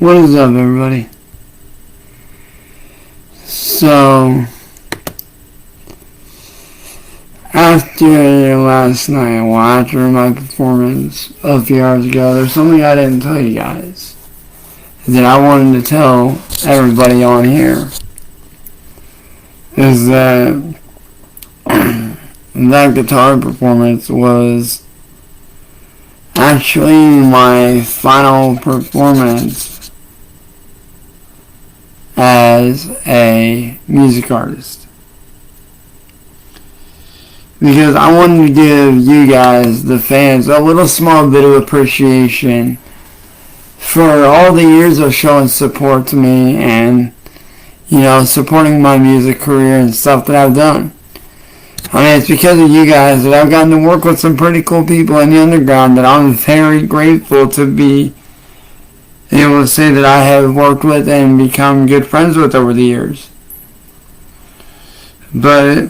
What is up, everybody? So, after last night, well, after my performance a few hours ago, there's something I didn't tell you guys that I wanted to tell everybody on here. Is that that guitar performance was actually my final performance as a music artist, because I wanted to give you guys, the fans, a little small bit of appreciation for all the years of showing support to me and, you know, supporting my music career and stuff that I've done. I mean, it's because of you guys that I've gotten to work with some pretty cool people in the underground that I'm very grateful to be able to say that I have worked with and become good friends with over the years. But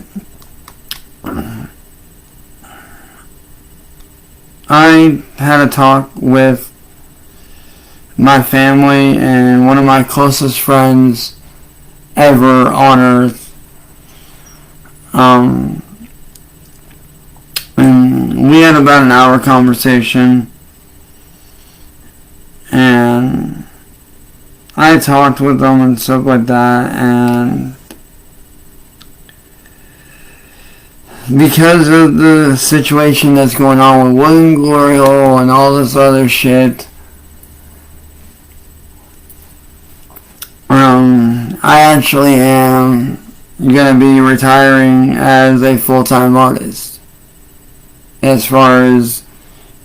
I had a talk with my family and one of my closest friends ever on earth. And we had about an hour conversation, and I talked with them and stuff like that, and because of the situation that's going on with William Glory Hole and all this other shit, I actually am going to be retiring as a full-time artist, as far as,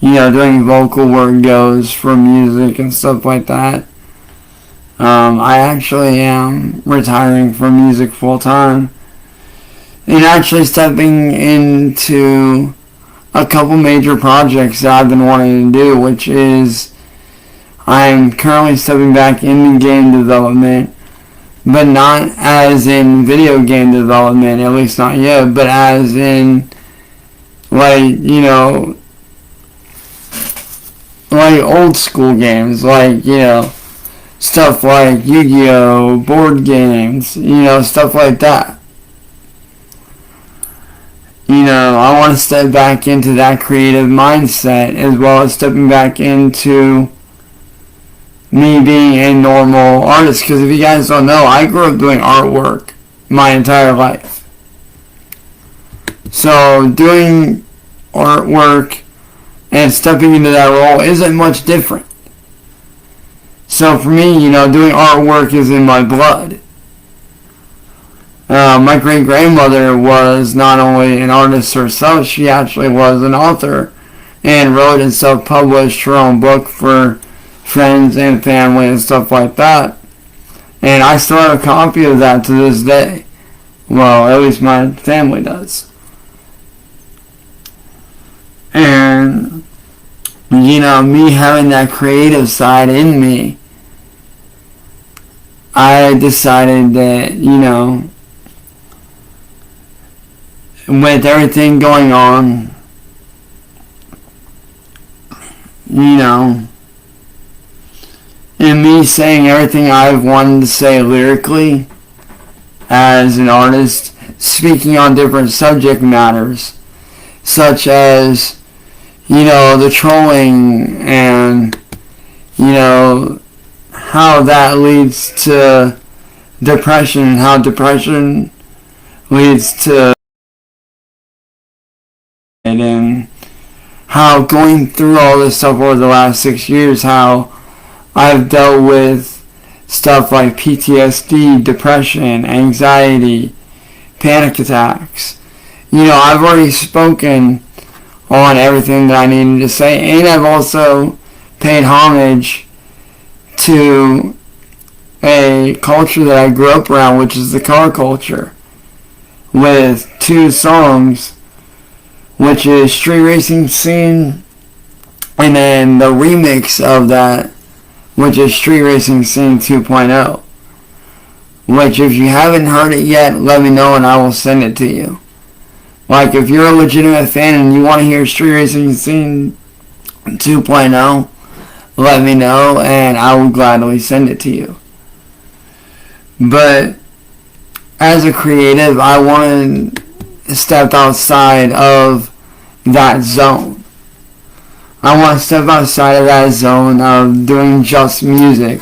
you know, doing vocal work goes for music and stuff like that. I actually am retiring from music full-time and actually stepping into a couple major projects that I've been wanting to do, which is I'm currently stepping back into game development, but not as in video game development, at least not yet, but as in, like, you know, like old school games, like, you know, stuff like Yu-Gi-Oh, board games, you know, stuff like that. You know, I want to step back into that creative mindset, as well as stepping back into me being a normal artist, because if you guys don't know, I grew up doing artwork my entire life. So doing artwork and stepping into that role isn't much different. So for me, you know, doing artwork is in my blood. My great-grandmother was not only an artist herself, she actually was an author and wrote and self-published her own book for friends and family and stuff like that. And I still have a copy of that to this day. Well, at least my family does. And, you know, me having that creative side in me, I decided that, you know, with everything going on, you know, and me saying everything I've wanted to say lyrically as an artist, speaking on different subject matters, such as, you know, the trolling and, you know, how that leads to depression, how depression leads to, and how going through all this stuff over the last 6 years, how I've dealt with stuff like PTSD, depression, anxiety, panic attacks. You know, I've already spoken on everything that I needed to say, and I've also paid homage to a culture that I grew up around, which is the car culture, with 2 songs, which is Street Racing Scene, and then the remix of that, which is Street Racing Scene 2.0, which if you haven't heard it yet, let me know and I will send it to you. Like, if you're a legitimate fan and you want to hear Street Racing Scene 2.0, let me know and I will gladly send it to you. But as a creative, I want to step outside of that zone. I want to step outside of that zone of doing just music.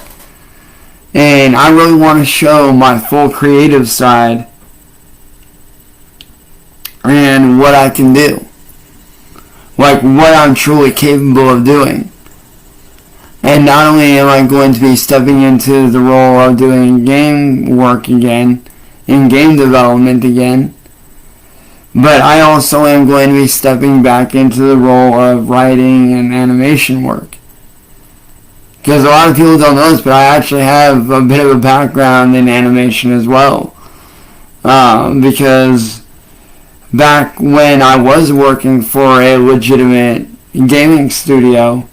And I really want to show my full creative side and what I can do. Like what I'm truly capable of doing. And not only am I going to be stepping into the role of doing game work again, in game development again, but I also am going to be stepping back into the role of writing and animation work. Because a lot of people don't know this, but I actually have a bit of a background in animation as well. Because back when I was working for a legitimate gaming studio,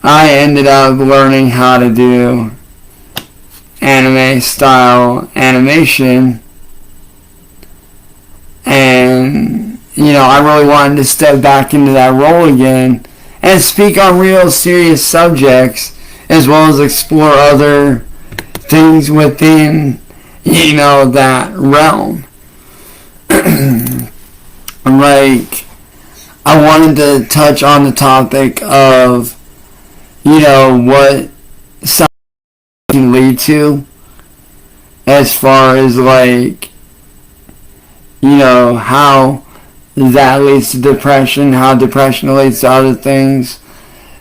I ended up learning how to do anime style animation, and I really wanted to step back into that role again and speak on real serious subjects as well as explore other things within that realm. Like, I wanted to touch on the topic of what something can lead to, as far as how that leads to depression, how depression leads to other things,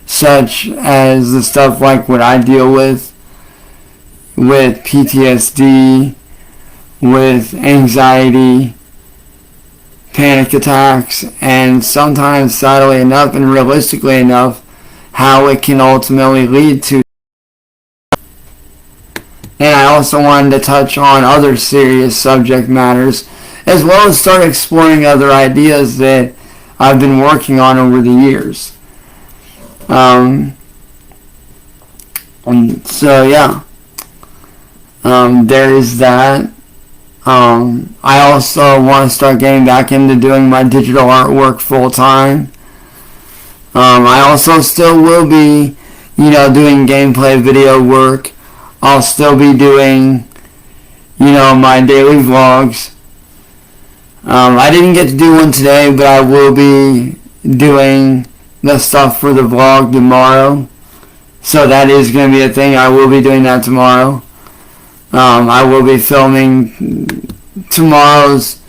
such as the stuff like what I deal with PTSD, with anxiety, panic attacks, and sometimes, sadly enough and realistically enough, how it can ultimately lead to. And I also wanted to touch on other serious subject matters, as well as start exploring other ideas that I've been working on over the years. So yeah, there is that. I also want to start getting back into doing my digital artwork full time. I also still will be, doing gameplay video work. I'll still be doing, my daily vlogs. I didn't get to do one today, but I will be doing the stuff for the vlog tomorrow. So that is going to be a thing. I will be doing that tomorrow. I will be filming today's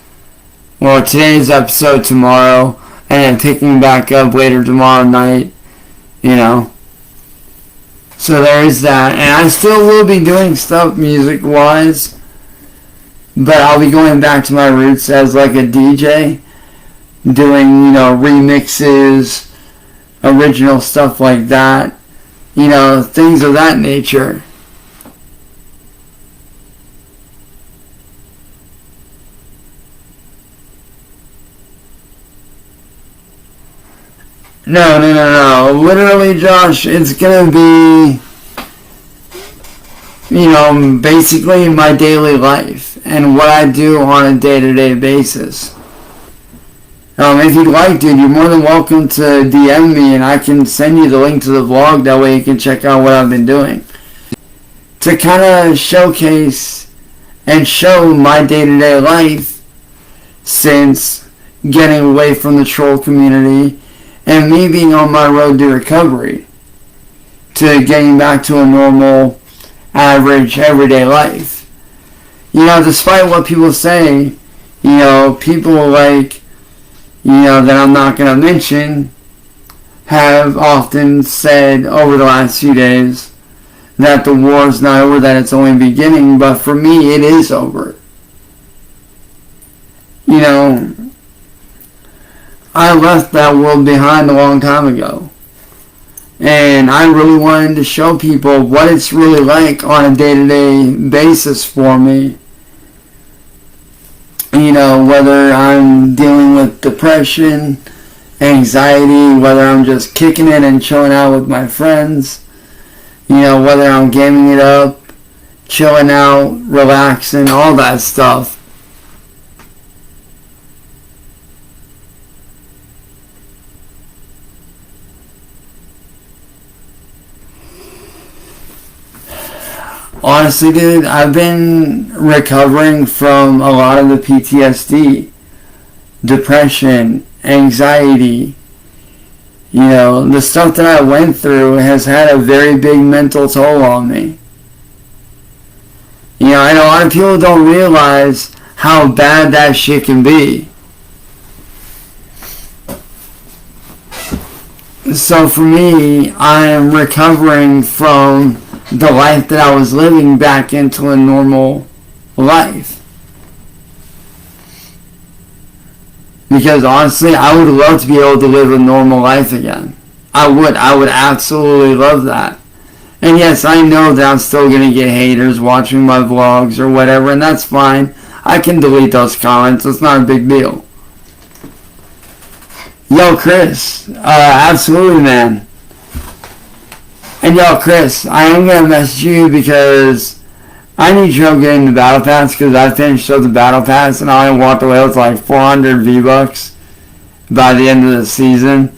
episode tomorrow, and then picking back up later tomorrow night, So there is that. And I still will be doing stuff music-wise, but I'll be going back to my roots as like a DJ, doing, remixes, original stuff like that, things of that nature. No. Literally, Josh, it's gonna be, basically my daily life and what I do on a day-to-day basis. If you'd like, dude, you're more than welcome to DM me and I can send you the link to the vlog. That way you can check out what I've been doing. To kind of showcase and show my day-to-day life since getting away from the troll community and me being on my road to recovery, to getting back to a normal, average, everyday life. Despite what people say, people that I'm not going to mention have often said over the last few days that the war is not over, that it's only beginning, but for me it is over. I left that world behind a long time ago. And I really wanted to show people what it's really like on a day-to-day basis for me. Whether I'm dealing with depression, anxiety, whether I'm just kicking it and chilling out with my friends, whether I'm gaming it up, chilling out, relaxing, all that stuff. honestly, dude, I've been recovering from a lot of the PTSD, depression, anxiety. You know, the stuff that I went through has had a very big mental toll on me. You know, and a lot of people don't realize how bad that shit can be. So for me, I am recovering from the life that I was living back into a normal life. Because honestly, I would love to be able to live a normal life again. I would absolutely love that. And yes, I know that I'm still going to get haters watching my vlogs or whatever, and that's fine. I can delete those comments. It's not a big deal. Yo, Chris. Absolutely, man. And yo, Chris, I am going to message you because I need your help getting the Battle Pass because I finished up the Battle Pass and I walked away with like 400 V-Bucks by the end of the season.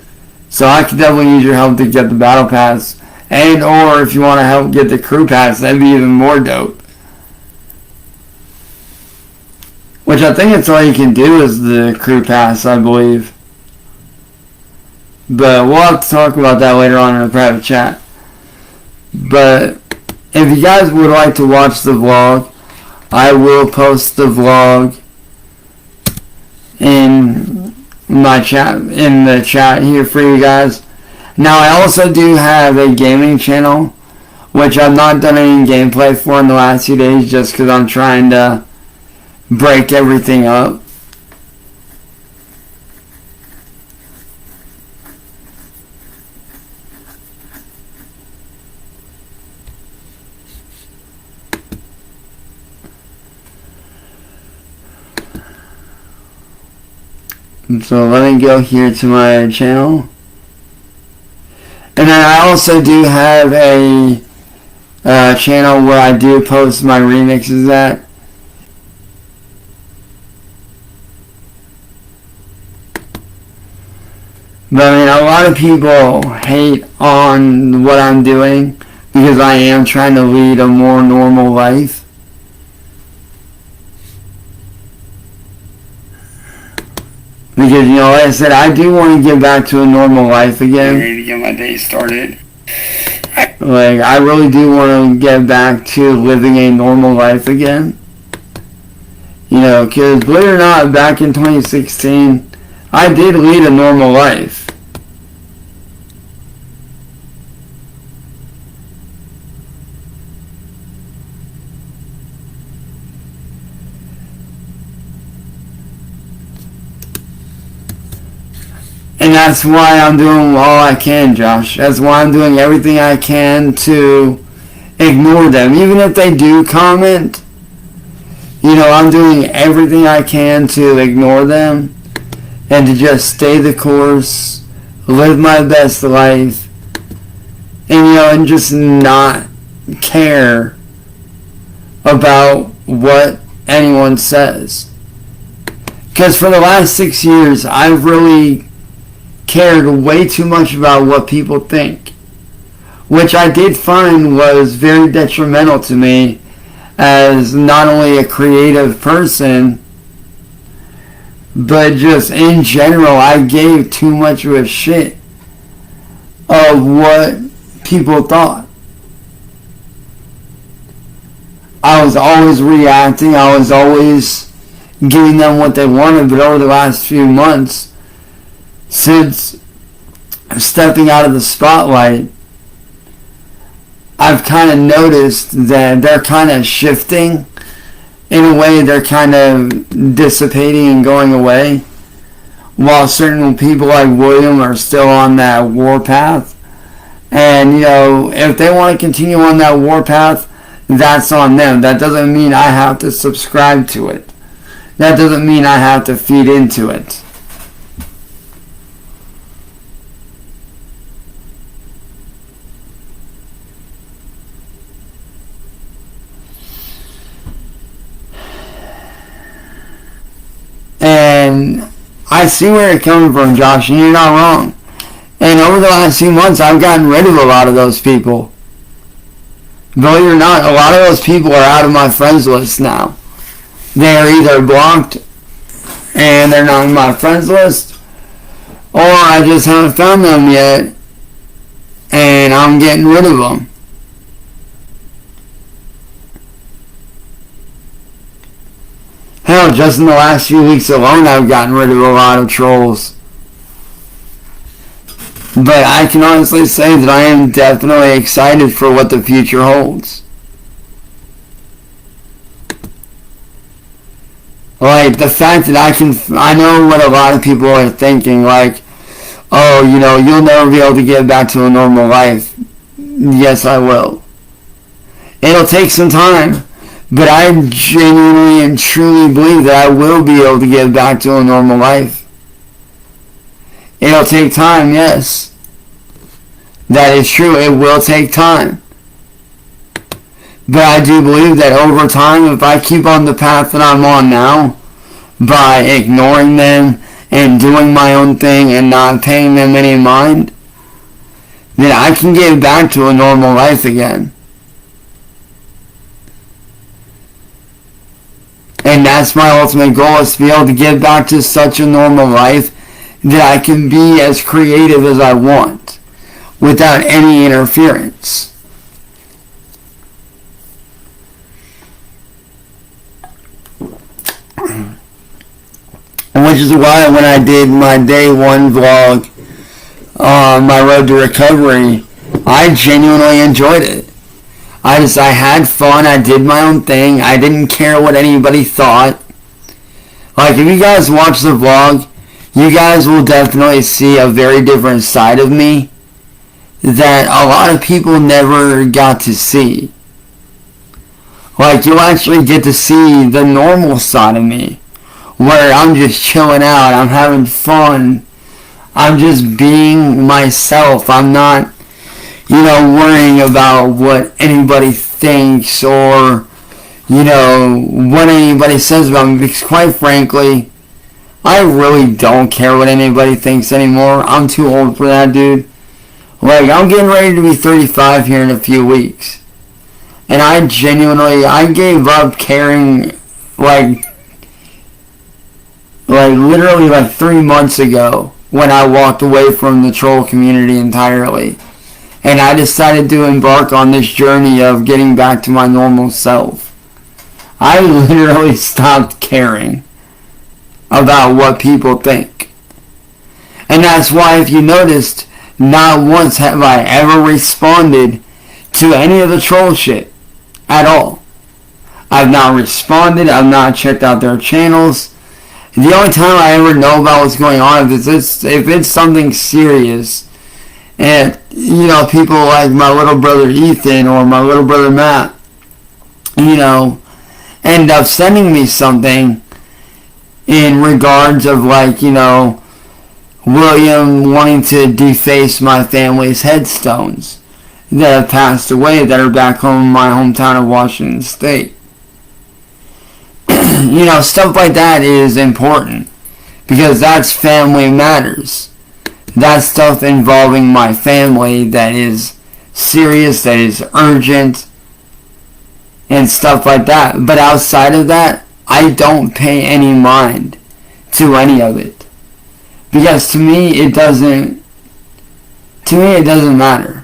So I could definitely use your help to get the Battle Pass. And or if you want to help get the Crew Pass, that'd be even more dope. Which I think it's all you can do is the Crew Pass, I believe. But we'll have to talk about that later on in a private chat. But if you guys would like to watch the vlog, I will post the vlog in my chat, in the chat here for you guys. Now I also do have a gaming channel, which I've not done any gameplay for in the last few days just because I'm trying to break everything up. So let me go here to my channel. And then I also do have a channel where I do post my remixes at. But I mean, a lot of people hate on what I'm doing because I am trying to lead a more normal life. Because, you know, like I said, I do want to get back to a normal life again. I'm ready to get my day started. Like, I really do want to get back to living a normal life again. You know, because believe it or not, back in 2016, I did lead a normal life. And that's why I'm doing all I can, Josh. That's why I'm doing everything I can to ignore them. Even if they do comment, you know, I'm doing everything I can to ignore them and to just stay the course, live my best life, and, you know, and just not care about what anyone says. Because for the last 6 years, I've really cared way too much about what people think, which I did find was very detrimental to me as not only a creative person, but just in general, I gave too much of a shit of what people thought. I was always reacting, I was always giving them what they wanted, but over the last few months, since stepping out of the spotlight, I've kind of noticed that they're kind of shifting. In a way, they're kind of dissipating and going away, while certain people like William are still on that warpath. And, you know, if they want to continue on that warpath, that's on them. That doesn't mean I have to subscribe to it. That doesn't mean I have to feed into it. And I see where you're coming from, Josh, and you're not wrong. And over the last few months, I've gotten rid of a lot of those people. Believe it or not, a lot of those people are out of my friends list now. They are either blocked and they're not on my friends list, or I just haven't found them yet and I'm getting rid of them. Hell, just in the last few weeks alone, I've gotten rid of a lot of trolls. But I can honestly say that I am definitely excited for what the future holds. Like, the fact that I know what a lot of people are thinking, like, oh, you'll never be able to get back to a normal life. Yes, I will. It'll take some time, but I genuinely and truly believe that I will be able to get back to a normal life. It'll take time, yes. That is true, it will take time. But I do believe that over time, if I keep on the path that I'm on now, by ignoring them and doing my own thing and not paying them any mind, then I can get back to a normal life again. And that's my ultimate goal, is to be able to get back to such a normal life that I can be as creative as I want without any interference. Which is why when I did my day one vlog on my road to recovery, I genuinely enjoyed it. I had fun, I did my own thing, I didn't care what anybody thought. Like, if you guys watch the vlog, you guys will definitely see a very different side of me that a lot of people never got to see. Like, you'll actually get to see the normal side of me, where I'm just chilling out, I'm having fun, I'm just being myself, I'm not, worrying about what anybody thinks or, what anybody says about me, because quite frankly, I really don't care what anybody thinks anymore. I'm too old for that, dude. Like, I'm getting ready to be 35 here in a few weeks. And I gave up caring, like literally 3 months ago when I walked away from the troll community entirely. And I decided to embark on this journey of getting back to my normal self. I literally stopped caring about what people think. And that's why, if you noticed, not once have I ever responded to any of the troll shit at all. I've not responded, I've not checked out their channels. The only time I ever know about what's going on if it's something serious, and people like my little brother Ethan or my little brother Matt, end up sending me something in regards of William wanting to deface my family's headstones that have passed away that are back home in my hometown of Washington State. Stuff like that is important because that's family matters. That's stuff involving my family that is serious, that is urgent, and stuff like that. But outside of that, I don't pay any mind to any of it. Because to me, it doesn't matter.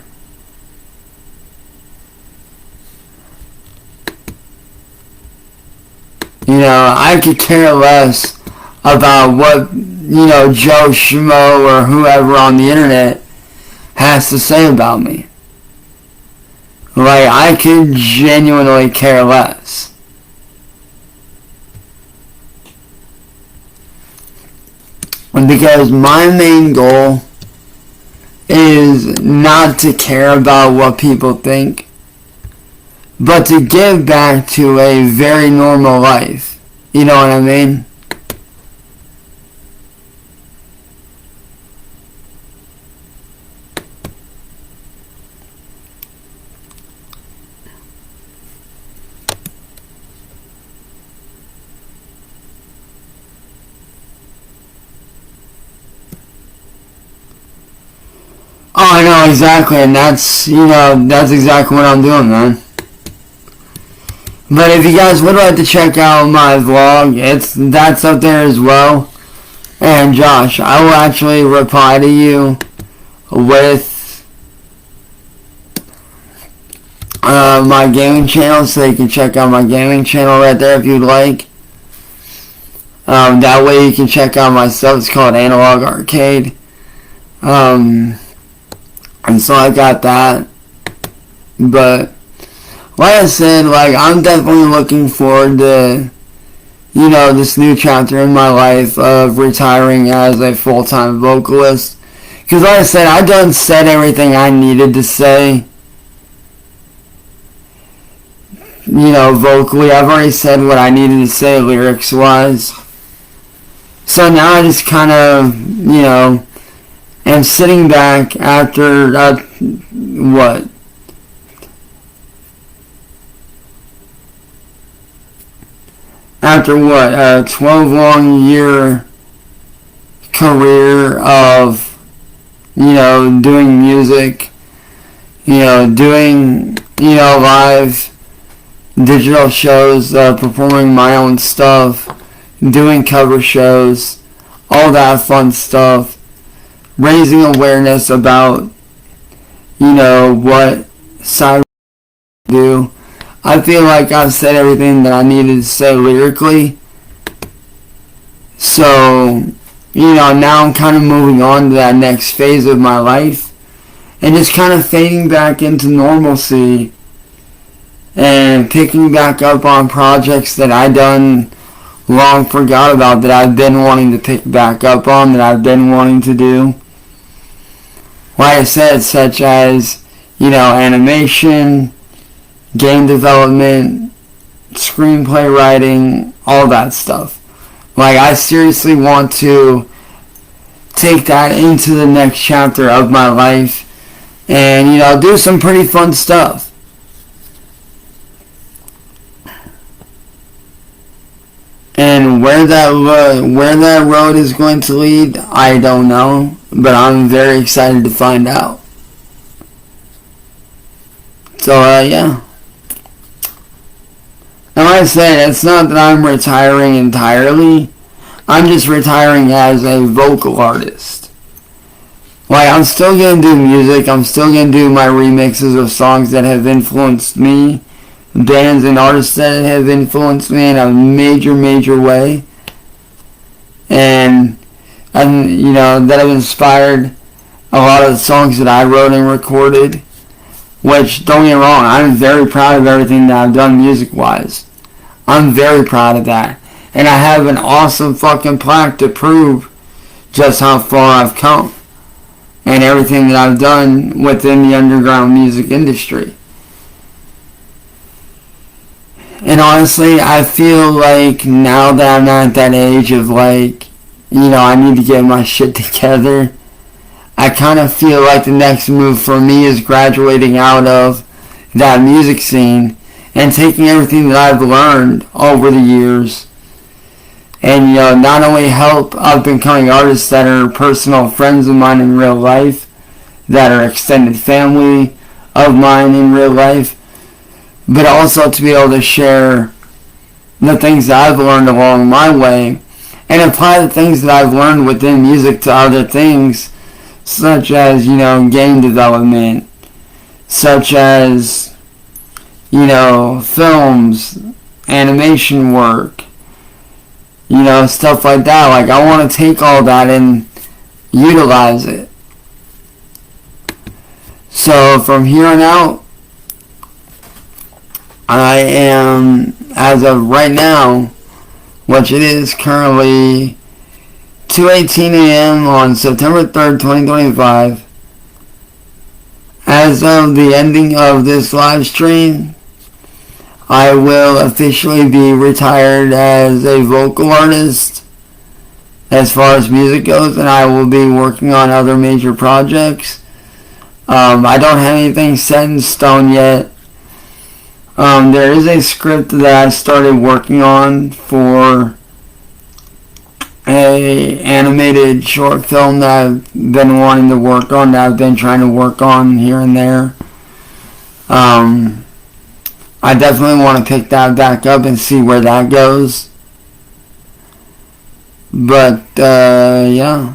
I could care less about what, Joe Schmo or whoever on the internet has to say about me. Like, I could genuinely care less. Because my main goal is not to care about what people think, but to get back to a very normal life. You know what I mean? Oh, I know, exactly, and that's exactly what I'm doing, man. But if you guys would like to check out my vlog, that's up there as well. And Josh, I will actually reply to you with my gaming channel, so you can check out my gaming channel right there if you'd like. That way you can check out my stuff. It's called Analog Arcade. And so I got that. But like I said, I'm definitely looking forward to, this new chapter in my life of retiring as a full-time vocalist. Because like I said, I done said everything I needed to say. Vocally. I've already said what I needed to say lyrics-wise. So now I just kind of, am sitting back after, a 12 long year career of, doing music, doing, live digital shows, performing my own stuff, doing cover shows, all that fun stuff, raising awareness about, what Cyraxx do. I feel like I've said everything that I needed to say lyrically. So, now I'm kind of moving on to that next phase of my life and just kind of fading back into normalcy and picking back up on projects that I done long forgot about, that I've been wanting to pick back up on, that I've been wanting to do. Like I said, such as, animation, game development, screenplay writing, all that stuff. I seriously want to take that into the next chapter of my life and, do some pretty fun stuff. And where that road is going to lead, I don't know, but I'm very excited to find out. So, yeah. And like I said, it's not that I'm retiring entirely. I'm just retiring as a vocal artist. I'm still going to do music. I'm still going to do my remixes of songs that have influenced me. Bands and artists that have influenced me in a major way. And that have inspired a lot of the songs that I wrote and recorded. Which, don't get me wrong, I'm very proud of everything that I've done music-wise. I'm very proud of that. And I have an awesome fucking plaque to prove just how far I've come. And everything that I've done within the underground music industry. And honestly, I feel like now that I'm at that age of I need to get my shit together, I kind of feel like the next move for me is graduating out of that music scene and taking everything that I've learned over the years and, not only help up and coming artists that are personal friends of mine in real life, that are extended family of mine in real life, but also to be able to share the things that I've learned along my way and apply the things that I've learned within music to other things, such as, game development, such as, films, animation work, stuff like that. I want to take all that and utilize it. So from here on out, I am, as of right now, which it is currently 2:18 a.m. on September 3rd, 2025, as of the ending of this live stream, I will officially be retired as a vocal artist as far as music goes, and I will be working on other major projects. I don't have anything set in stone yet. There is a script that I started working on for a animated short film that I've been wanting to work on, that I've been trying to work on here and there. I definitely want to pick that back up and see where that goes. But, yeah.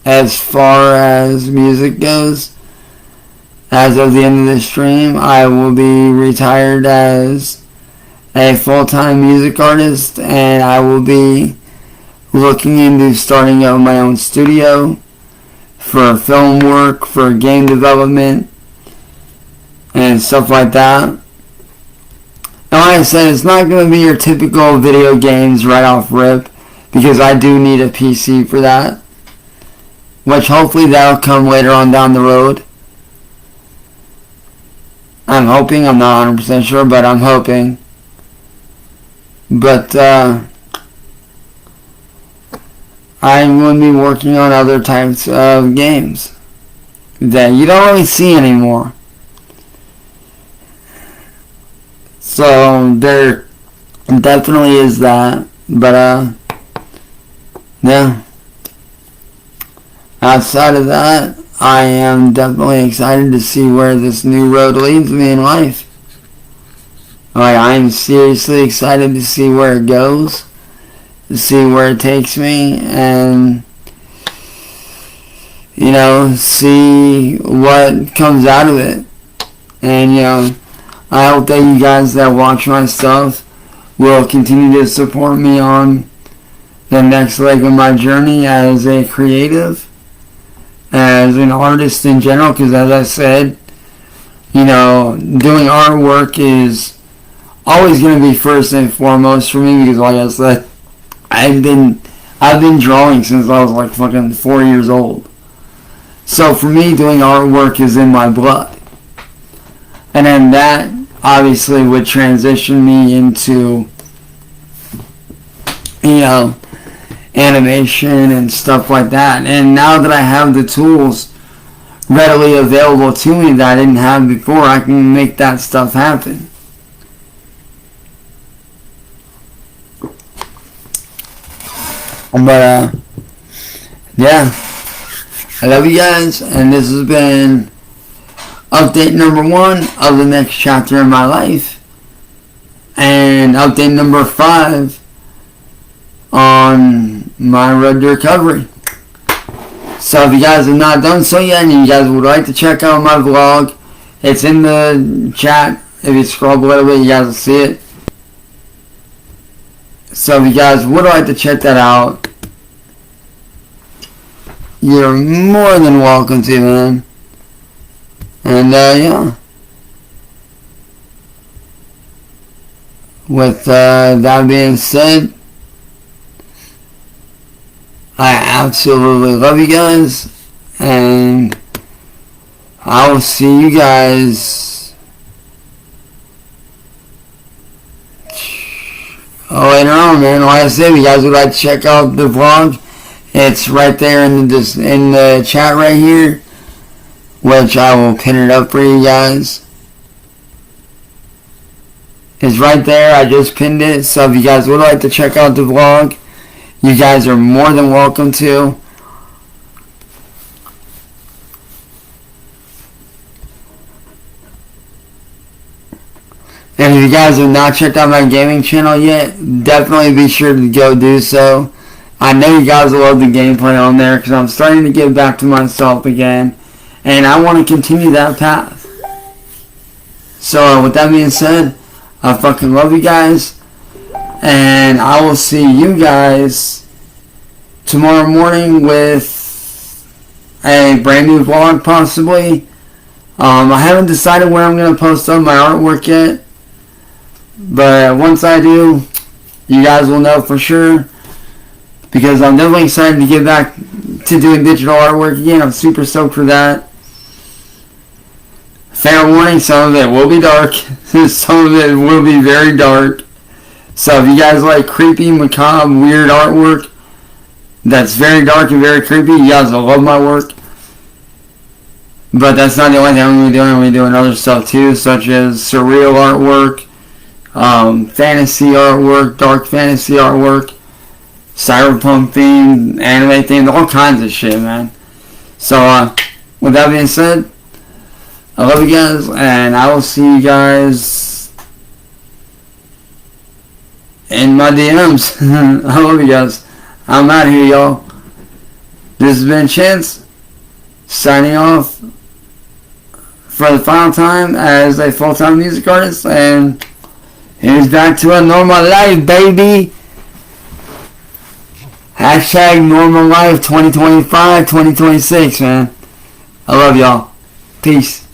As far as music goes, as of the end of the stream, I will be retired as a full-time music artist, and I will be looking into starting up my own studio for film work, for game development, and stuff like that. And like I said, it's not going to be your typical video games right off rip, because I do need a PC for that, which hopefully that'll come later on down the road. I'm hoping, I'm not 100% sure, but I'm hoping. But, I'm going to be working on other types of games that you don't really see anymore. So, there definitely is that. But, yeah. Outside of that, I am definitely excited to see where this new road leads me in life. Like, I'm seriously excited to see where it goes, to see where it takes me, and, you know, see what comes out of it. And, you know, I hope that you guys that watch my stuff will continue to support me on the next leg of my journey as a creative, as an artist in general, because as I said, you know, doing artwork is always going to be first and foremost for me, because like I said, I've been drawing since I was like fucking 4 years old. So for me, doing artwork is in my blood. And then that obviously would transition me into, you know, animation and stuff like that. And now that I have the tools readily available to me that I didn't have before, I can make that stuff happen. But, yeah. I love you guys, and this has been update number 1 of the next chapter in my life. And update number 5 on my road to recovery. So if you guys have not done so yet, and you guys would like to check out my vlog, it's in the chat. If you scroll up a little bit, you guys will see it. So if you guys would like to check that out, you're more than welcome to, man. And, yeah. With that being said, I absolutely love you guys, and I will see you guys later on, man. Like I said, if you guys would like to check out the vlog, it's right there in the chat right here, which I will pin it up for you guys. It's right there. I just pinned it. So if you guys would like to check out the vlog, you guys are more than welcome to. And if you guys have not checked out my gaming channel yet, definitely be sure to go do so. I know you guys will love the gameplay on there, because I'm starting to get back to myself again, and I want to continue that path. So with that being said, I fucking love you guys, and I will see you guys tomorrow morning with a brand new vlog, possibly. I haven't decided where I'm going to post up my artwork yet, but once I do, you guys will know for sure, because I'm definitely excited to get back to doing digital artwork again. I'm super stoked for that. Fair warning, some of it will be dark. Some of it will be very dark. So if you guys like creepy, macabre, weird artwork that's very dark and very creepy, you guys will love my work. But that's not the only thing I'm going to be doing. I'm going to be doing other stuff too, such as surreal artwork, fantasy artwork, dark fantasy artwork, cyberpunk themed, anime themed, all kinds of shit, man. So, with that being said, I love you guys, and I will see you guys in my DMs. I love you guys. I'm out of here, y'all. This has been Chance, signing off for the final time as a full-time music artist, and here's back to a normal life, baby. Hashtag normal life 2025, 2026, man. I love y'all. Peace.